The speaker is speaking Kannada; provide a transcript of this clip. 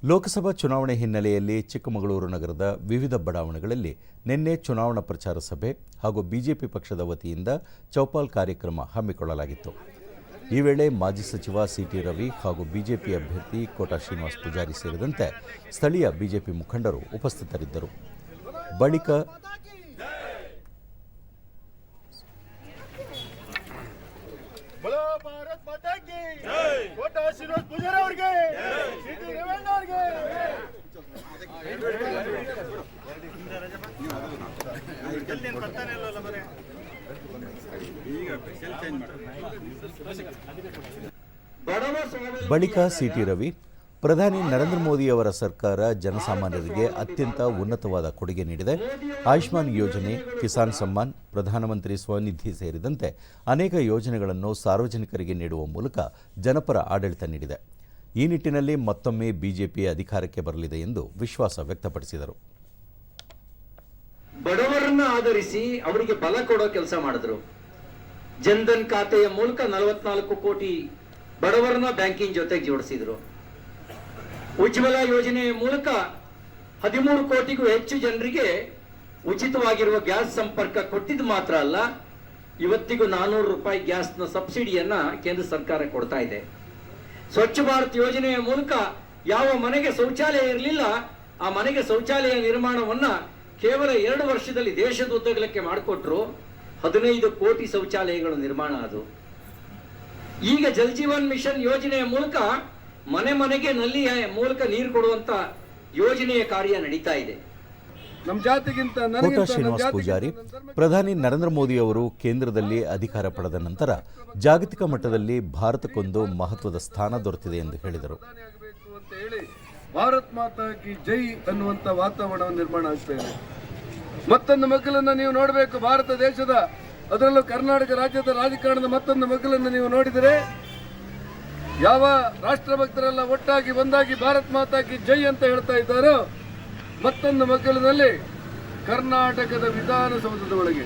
ಲೋಕಸಭಾ ಚುನಾವಣೆ ಹಿನ್ನೆಲೆಯಲ್ಲಿ ಚಿಕ್ಕಮಗಳೂರು ನಗರದ ವಿವಿಧ ಬಡಾವಣೆಗಳಲ್ಲಿ ನಿನ್ನೆ ಚುನಾವಣಾ ಪ್ರಚಾರ ಸಭೆ ಹಾಗೂ ಬಿಜೆಪಿ ಪಕ್ಷದ ವತಿಯಿಂದ ಚೌಪಾಲ್ ಕಾರ್ಯಕ್ರಮ ಹಮ್ಮಿಕೊಳ್ಳಲಾಗಿತ್ತು. ಈ ವೇಳೆ ಮಾಜಿ ಸಚಿವ ಸಿಟಿ ರವಿ ಹಾಗೂ ಬಿಜೆಪಿ ಅಭ್ಯರ್ಥಿ ಕೋಟಾ ಶ್ರೀನಿವಾಸ್ ಪೂಜಾರಿ ಸೇರಿದಂತೆ ಸ್ಥಳೀಯ ಬಿಜೆಪಿ ಮುಖಂಡರು ಉಪಸ್ಥಿತರಿದ್ದರು. ಬಳಿಕ ಸಿಟಿ ರವಿ, ಪ್ರಧಾನಿ ನರೇಂದ್ರ ಮೋದಿ ಅವರ ಸರ್ಕಾರ ಜನಸಾಮಾನ್ಯರಿಗೆ ಅತ್ಯಂತ ಉನ್ನತವಾದ ಕೊಡುಗೆ ನೀಡಿದೆ. ಆಯುಷ್ಮಾನ್ ಯೋಜನೆ, ಕಿಸಾನ್ ಸಮ್ಮಾನ್, ಪ್ರಧಾನಮಂತ್ರಿ ಸ್ವನಿಧಿ ಸೇರಿದಂತೆ ಅನೇಕ ಯೋಜನೆಗಳನ್ನು ಸಾರ್ವಜನಿಕರಿಗೆ ನೀಡುವ ಮೂಲಕ ಜನಪರ ಆಡಳಿತ ನೀಡಿದೆ. ಈ ನಿಟ್ಟಿನಲ್ಲಿ ಮತ್ತೊಮ್ಮೆ ಬಿಜೆಪಿ ಅಧಿಕಾರಕ್ಕೆ ಬರಲಿದೆ ಎಂದು ವಿಶ್ವಾಸ ವ್ಯಕ್ತಪಡಿಸಿದರು. ಬಡವರನ್ನ ಆಧರಿಸಿ ಅವರಿಗೆ ಬಲ ಕೊಡೋ ಕೆಲಸ ಮಾಡಿದ್ರು. ಜನ್ಧನ್ ಖಾತೆಯ ಮೂಲಕ 44 ಕೋಟಿ ಬಡವರನ್ನ ಬ್ಯಾಂಕಿಂಗ್ ಜೊತೆಗೆ ಜೋಡಿಸಿದ್ರು. ಉಜ್ವಲ ಯೋಜನೆಯ ಮೂಲಕ 13 ಕೋಟಿಗೂ ಹೆಚ್ಚು ಜನರಿಗೆ ಉಚಿತವಾಗಿರುವ ಗ್ಯಾಸ್ ಸಂಪರ್ಕ ಕೊಟ್ಟಿದ್ದು ಮಾತ್ರ ಅಲ್ಲ, ಇವತ್ತಿಗೂ 400 ರೂಪಾಯಿ ಗ್ಯಾಸ್ನ ಸಬ್ಸಿಡಿಯನ್ನ ಕೇಂದ್ರ ಸರ್ಕಾರ ಕೊಡ್ತಾ ಇದೆ. ಸ್ವಚ್ಛ ಭಾರತ್ ಯೋಜನೆಯ ಮೂಲಕ ಯಾವ ಮನೆಗೆ ಶೌಚಾಲಯ ಇರಲಿಲ್ಲ, ಆ ಮನೆಗೆ ಶೌಚಾಲಯ ನಿರ್ಮಾಣವನ್ನ ಕೇವಲ 2 ವರ್ಷದಲ್ಲಿ ದೇಶದ ಉದ್ದಗಲಕ್ಕೆ ಮಾಡಿಕೊಟ್ರು. 15 ಕೋಟಿ ಶೌಚಾಲಯಗಳು ನಿರ್ಮಾಣ ಆದವು. ಈಗ ಜಲ್ ಜೀವನ್ ಮಿಷನ್ ಯೋಜನೆಯ ಮೂಲಕ ಮನೆ ಮನೆಗೆ ನಲ್ಲಿಯ ಮೂಲಕ ನೀರು ಕೊಡುವಂತ ಯೋಜನೆಯ ಕಾರ್ಯ ನಡೀತಾ ಇದೆ. ಕೋಟಾ ಶ್ರೀನಿವಾಸ್ ಪೂಜಾರಿ, ಪ್ರಧಾನಿ ನರೇಂದ್ರ ಮೋದಿ ಅವರು ಕೇಂದ್ರದಲ್ಲಿ ಅಧಿಕಾರ ಪಡೆದ ನಂತರ ಜಾಗತಿಕ ಮಟ್ಟದಲ್ಲಿ ಭಾರತಕ್ಕೊಂದು ಮಹತ್ವದ ಸ್ಥಾನ ದೊರೆತಿದೆ ಎಂದು ಹೇಳಿದರು. ಭಾರತ್ ಮಾತಾ ಕಿ ಜೈ ಅನ್ನುವಂತ ವಾತಾವರಣ ನಿರ್ಮಾಣ ಆಗ್ತಾ ಇದೆ. ಮತ್ತೊಂದು ಮಗ್ಗಲನ್ನ ನೀವು ನೋಡಬೇಕು. ಭಾರತ ದೇಶದ, ಅದರಲ್ಲೂ ಕರ್ನಾಟಕ ರಾಜ್ಯದ ರಾಜಕಾರಣದ ಮತ್ತೊಂದು ಮಗ್ಗಲನ್ನು ನೀವು ನೋಡಿದರೆ, ಯಾವ ರಾಷ್ಟ್ರಭಕ್ತರೆಲ್ಲ ಒಟ್ಟಾಗಿ ಒಂದಾಗಿ ಭಾರತ್ ಮಾತಾ ಕಿ ಜೈ ಅಂತ ಹೇಳ್ತಾ ಇದ್ದಾರೋ, ಮತ್ತೊಂದು ಮಗ್ಗಲಿನಲ್ಲಿ ಕರ್ನಾಟಕದ ವಿಧಾನಸೌಧದ ಒಳಗೆ